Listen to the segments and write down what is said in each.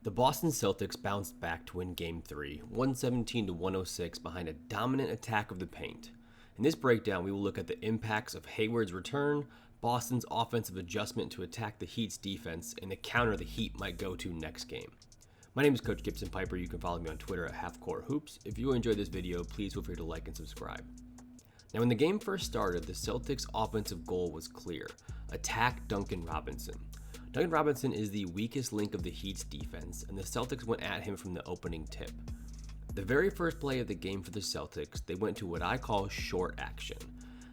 The Boston Celtics bounced back to win Game 3, 117-106 behind a dominant attack of the paint. In this breakdown, we will look at the impacts of Hayward's return, Boston's offensive adjustment to attack the Heat's defense, and the counter the Heat might go to next game. My name is Coach Gibson Pyper. You can follow me on Twitter at HalfCourtHoops. If you enjoyed this video, please feel free to like and subscribe. Now, when the game first started, the Celtics' offensive goal was clear: attack Duncan Robinson. Duncan Robinson is the weakest link of the Heat's defense, and the Celtics went at him from the opening tip. The very first play of the game for the Celtics, they went to what I call short action.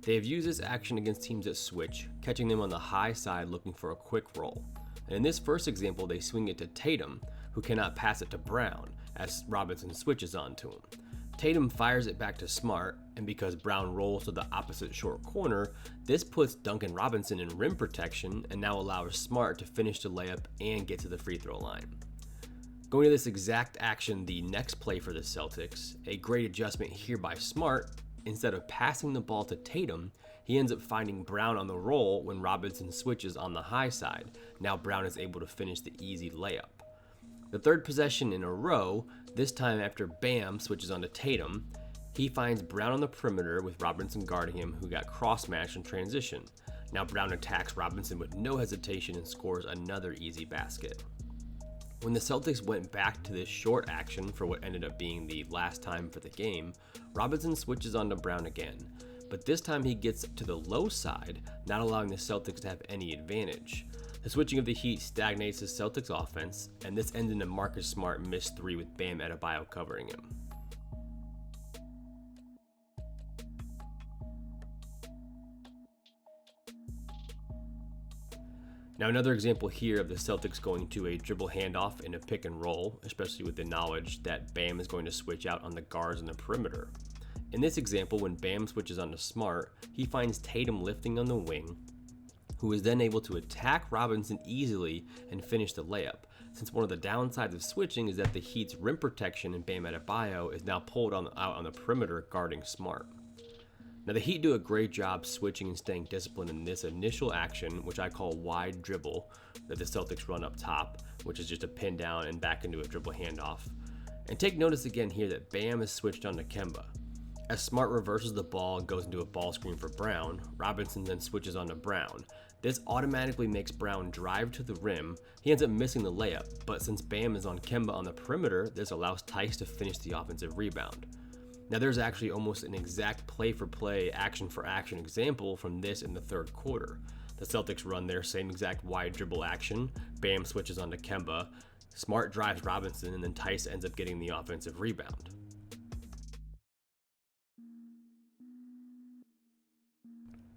They have used this action against teams that switch, catching them on the high side looking for a quick roll. And in this first example, they swing it to Tatum, who cannot pass it to Brown, as Robinson switches onto him. Tatum fires it back to Smart, and because Brown rolls to the opposite short corner, this puts Duncan Robinson in rim protection and now allows Smart to finish the layup and get to the free throw line. Going to this exact action, the next play for the Celtics, a great adjustment here by Smart. Instead of passing the ball to Tatum, he ends up finding Brown on the roll when Robinson switches on the high side. Now Brown is able to finish the easy layup. The third possession in a row, this time after Bam switches onto Tatum, he finds Brown on the perimeter with Robinson guarding him, who got cross-matched in transition. Now Brown attacks Robinson with no hesitation and scores another easy basket. When the Celtics went back to this short action for what ended up being the last time for the game, Robinson switches onto Brown again, but this time he gets to the low side, not allowing the Celtics to have any advantage. The switching of the Heat stagnates the Celtics offense, and this ends in a Marcus Smart missed three with Bam Adebayo covering him. Now, another example here of the Celtics going to a dribble handoff in a pick and roll, especially with the knowledge that Bam is going to switch out on the guards on the perimeter. In this example, when Bam switches onto Smart, he finds Tatum lifting on the wing, who is then able to attack Robinson easily and finish the layup, since one of the downsides of switching is that the Heat's rim protection in Bam Adebayo is now pulled out on the perimeter guarding Smart. Now, the Heat do a great job switching and staying disciplined in this initial action, which I call wide dribble, that the Celtics run up top, which is just a pin down and back into a dribble handoff. And take notice again here that Bam is switched onto Kemba. As Smart reverses the ball and goes into a ball screen for Brown, Robinson then switches onto Brown. This automatically makes Brown drive to the rim. He ends up missing the layup, but since Bam is on Kemba on the perimeter, this allows Tice to finish the offensive rebound. Now, there's actually almost an exact play-for-play, action-for-action example from this in the third quarter. The Celtics run their same exact wide dribble action. Bam switches onto Kemba. Smart drives Robinson, and then Tice ends up getting the offensive rebound.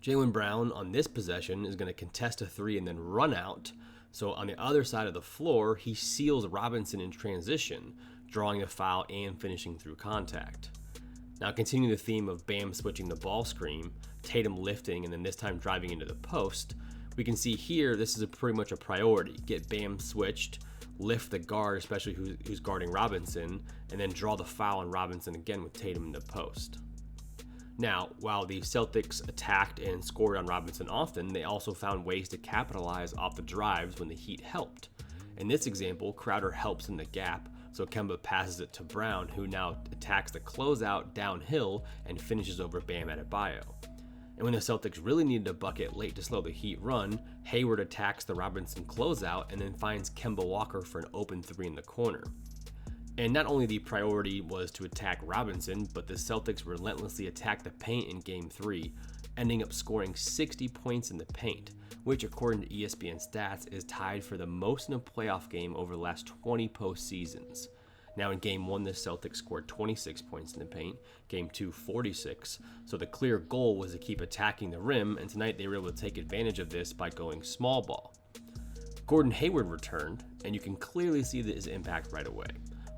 Jaylen Brown on this possession is going to contest a three and then run out. So on the other side of the floor, he seals Robinson in transition, drawing a foul and finishing through contact. Now, continuing the theme of Bam switching the ball screen, Tatum lifting, and then this time driving into the post, we can see here this is pretty much a priority. Get Bam switched, lift the guard, especially who's guarding Robinson, and then draw the foul on Robinson again with Tatum in the post. Now, while the Celtics attacked and scored on Robinson often, they also found ways to capitalize off the drives when the Heat helped. In this example, Crowder helps in the gap, so Kemba passes it to Brown, who now attacks the closeout downhill and finishes over Bam Adebayo. And when the Celtics really needed a bucket late to slow the Heat run, Hayward attacks the Robinson closeout and then finds Kemba Walker for an open three in the corner. And not only the priority was to attack Robinson, but the Celtics relentlessly attacked the paint in Game 3, ending up scoring 60 points in the paint, which according to ESPN stats is tied for the most in a playoff game over the last 20 postseasons. Now in Game 1, the Celtics scored 26 points in the paint, Game 2 46, so the clear goal was to keep attacking the rim, and tonight they were able to take advantage of this by going small ball. Gordon Hayward returned, and you can clearly see his impact right away.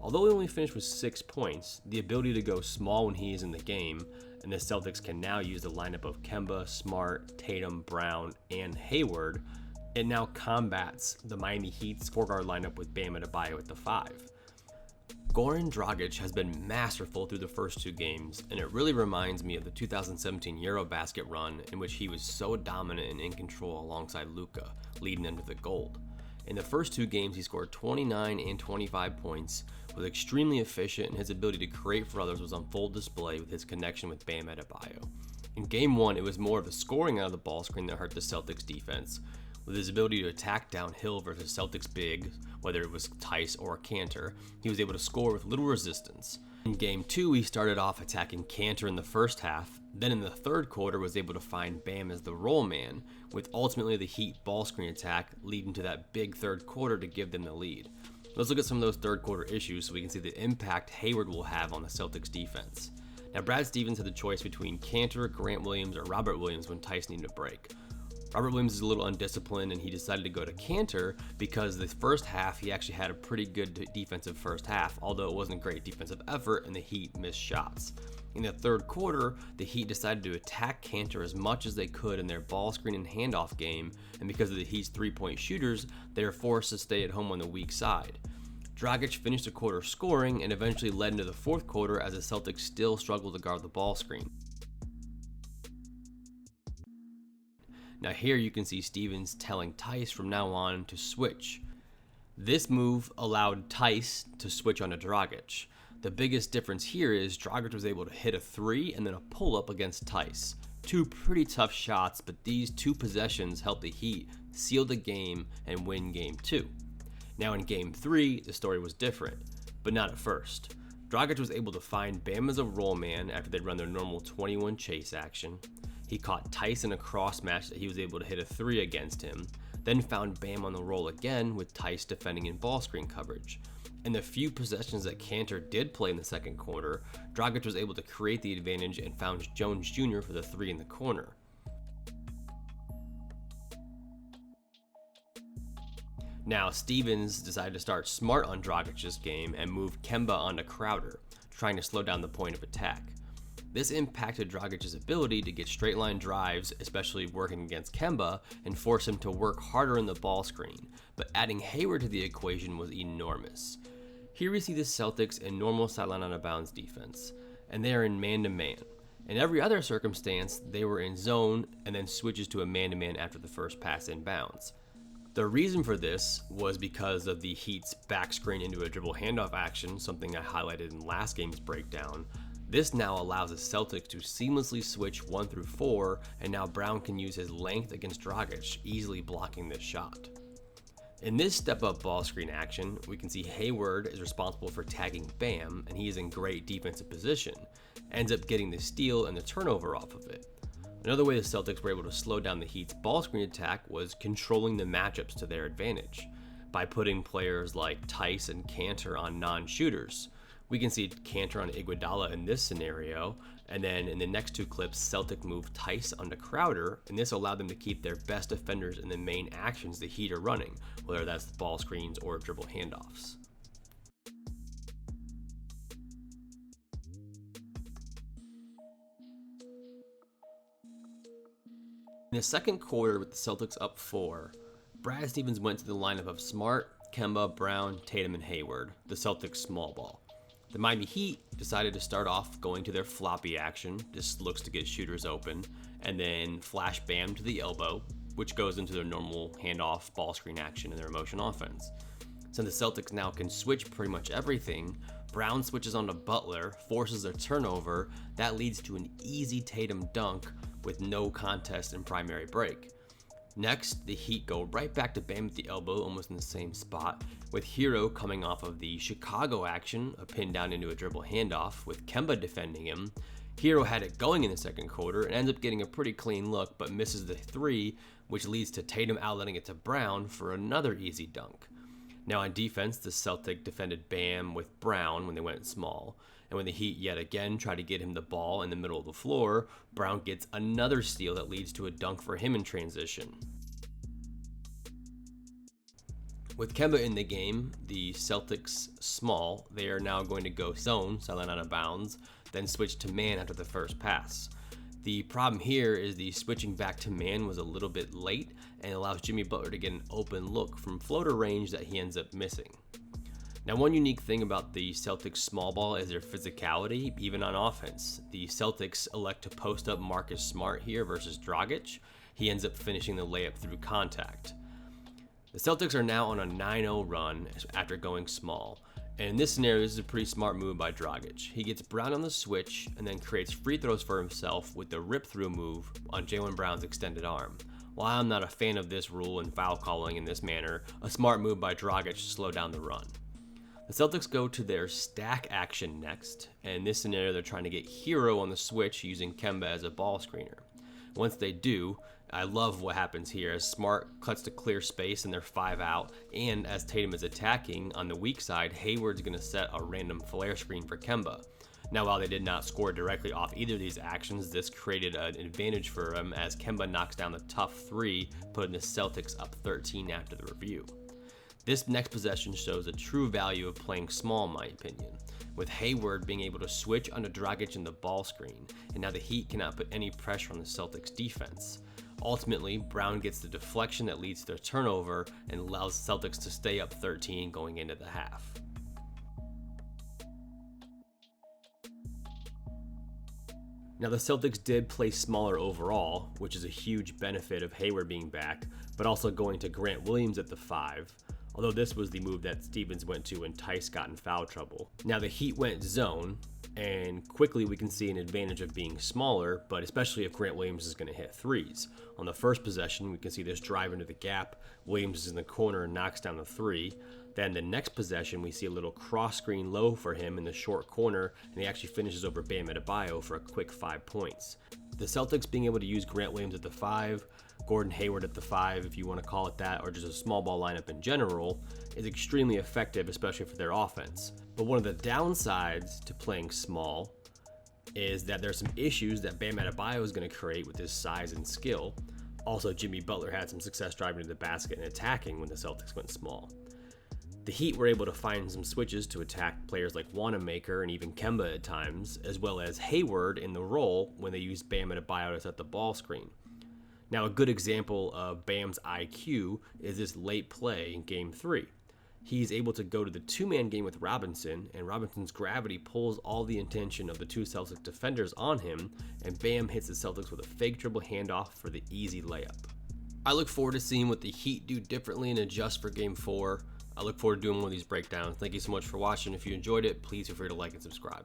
Although he only finished with 6 points, the ability to go small when he is in the game, and the Celtics can now use the lineup of Kemba, Smart, Tatum, Brown, and Hayward, it now combats the Miami Heat's four-guard lineup with Bam Adebayo at the 5. Goran Dragic has been masterful through the first two games, and it really reminds me of the 2017 Eurobasket run in which he was so dominant and in control alongside Luka, leading them to the gold. In the first two games, he scored 29 and 25 points, was extremely efficient, and his ability to create for others was on full display with his connection with Bam Adebayo. In game one, it was more of the scoring out of the ball screen that hurt the Celtics defense. With his ability to attack downhill versus Celtics big, whether it was Tice or Cantor, he was able to score with little resistance. In game two, he started off attacking Cantor in the first half, then in the third quarter was able to find Bam as the roll man, with ultimately the Heat ball screen attack leading to that big third quarter to give them the lead. Let's look at some of those third quarter issues so we can see the impact Hayward will have on the Celtics defense. Now, Brad Stevens had the choice between Cantor, Grant Williams, or Robert Williams when Tice needed a break. Robert Williams is a little undisciplined, and he decided to go to Cantor because the first half he actually had a pretty good defensive first half, although it wasn't great defensive effort and the Heat missed shots. In the third quarter, the Heat decided to attack Cantor as much as they could in their ball screen and handoff game, and because of the Heat's three-point shooters, they were forced to stay at home on the weak side. Dragic finished the quarter scoring and eventually led into the fourth quarter as the Celtics still struggled to guard the ball screen. Now here you can see Stevens telling Tice from now on to switch. This move allowed Tice to switch onto Dragic. The biggest difference here is Dragic was able to hit a three and then a pull-up against Tice. Two pretty tough shots, but these two possessions helped the Heat seal the game and win game two. Now in game three, the story was different, but not at first. Dragic was able to find Bam as a roll man after they'd run their normal 21 chase action. He caught Tice in a cross match that he was able to hit a three against him, then found Bam on the roll again with Tice defending in ball screen coverage. In the few possessions that Cantor did play in the second quarter, Dragic was able to create the advantage and found Jones Jr. for the three in the corner. Now, Stevens decided to start smart on Dragic's game and move Kemba onto Crowder, trying to slow down the point of attack. This impacted Dragic's ability to get straight line drives, especially working against Kemba, and force him to work harder in the ball screen, but adding Hayward to the equation was enormous. Here we see the Celtics in normal sideline out of bounds defense, and they are in man-to-man. In every other circumstance, they were in zone and then switches to a man-to-man after the first pass inbounds. The reason for this was because of the Heat's back screen into a dribble handoff action, something I highlighted in last game's breakdown. This now allows the Celtics to seamlessly switch 1 through 4, and now Brown can use his length against Dragic, easily blocking this shot. In this step-up ball screen action, we can see Hayward is responsible for tagging Bam, and he is in great defensive position, ends up getting the steal and the turnover off of it. Another way the Celtics were able to slow down the Heat's ball screen attack was controlling the matchups to their advantage, by putting players like Tice and Cantor on non-shooters. We can see Cantor on Iguodala in this scenario, and then in the next two clips, Celtic moved Tice onto Crowder, and this allowed them to keep their best defenders in the main actions the Heat are running, whether that's the ball screens or dribble handoffs. In the second quarter with the Celtics up 4, Brad Stevens went to the lineup of Smart, Kemba, Brown, Tatum, and Hayward, the Celtics small ball. The Miami Heat decided to start off going to their floppy action, this looks to get shooters open, and then flash Bam to the elbow, which goes into their normal handoff ball screen action in their motion offense. Since the Celtics now can switch pretty much everything, Brown switches onto Butler, forces a turnover, that leads to an easy Tatum dunk with no contest in primary break. Next, the Heat go right back to Bam at the elbow, almost in the same spot, with Hero coming off of the Chicago action, a pin down into a dribble handoff, with Kemba defending him. Hero had it going in the second quarter and ends up getting a pretty clean look, but misses the three, which leads to Tatum outletting it to Brown for another easy dunk. Now on defense, the Celtic defended Bam with Brown when they went small, and when the Heat yet again tried to get him the ball in the middle of the floor, Brown gets another steal that leads to a dunk for him in transition. With Kemba in the game, the Celtics small, they are now going to go zone, sideline out of bounds, then switch to man after the first pass. The problem here is the switching back to man was a little bit late and allows Jimmy Butler to get an open look from floater range that he ends up missing. Now, one unique thing about the Celtics small ball is their physicality, even on offense. The Celtics elect to post up Marcus Smart here versus Dragic. He ends up finishing the layup through contact. The Celtics are now on a 9-0 run after going small. And in this scenario, this is a pretty smart move by Dragic. He gets Brown on the switch and then creates free throws for himself with the rip-through move on Jaylen Brown's extended arm. While I'm not a fan of this rule and foul calling in this manner, a smart move by Dragic to slow down the run. The Celtics go to their stack action next, and in this scenario they're trying to get Hero on the switch using Kemba as a ball screener. Once they do, I love what happens here as Smart cuts to clear space and they're 5 out, and as Tatum is attacking on the weak side, Hayward's going to set a random flare screen for Kemba. Now, while they did not score directly off either of these actions, this created an advantage for him as Kemba knocks down the tough 3, putting the Celtics up 13 after the review. This next possession shows the true value of playing small in my opinion, with Hayward being able to switch onto Dragic in the ball screen, and now the Heat cannot put any pressure on the Celtics defense. Ultimately, Brown gets the deflection that leads to a turnover and allows the Celtics to stay up 13 going into the half. Now the Celtics did play smaller overall, which is a huge benefit of Hayward being back, but also going to Grant Williams at the 5. Although this was the move that Stevens went to when Tice got in foul trouble. Now the Heat went zone, and quickly we can see an advantage of being smaller, but especially if Grant Williams is going to hit threes. On the first possession, we can see this drive into the gap. Williams is in the corner and knocks down the 3. Then the next possession, we see a little cross screen low for him in the short corner, and he actually finishes over Bam Adebayo for a quick 5 points. The Celtics being able to use Grant Williams at the 5, Gordon Hayward at the 5, if you want to call it that, or just a small ball lineup in general, is extremely effective, especially for their offense. But one of the downsides to playing small is that there's some issues that Bam Adebayo is going to create with his size and skill. Also, Jimmy Butler had some success driving to the basket and attacking when the Celtics went small. The Heat were able to find some switches to attack players like Wanamaker and even Kemba at times, as well as Hayward in the role when they used Bam Adebayo to set the ball screen. Now, a good example of Bam's IQ is this late play in Game 3. He's able to go to the 2-man game with Robinson, and Robinson's gravity pulls all the attention of the 2 Celtics defenders on him, and Bam hits the Celtics with a fake dribble handoff for the easy layup. I look forward to seeing what the Heat do differently and adjust for Game 4. I look forward to doing more of these breakdowns. Thank you so much for watching. If you enjoyed it, please feel free to like and subscribe.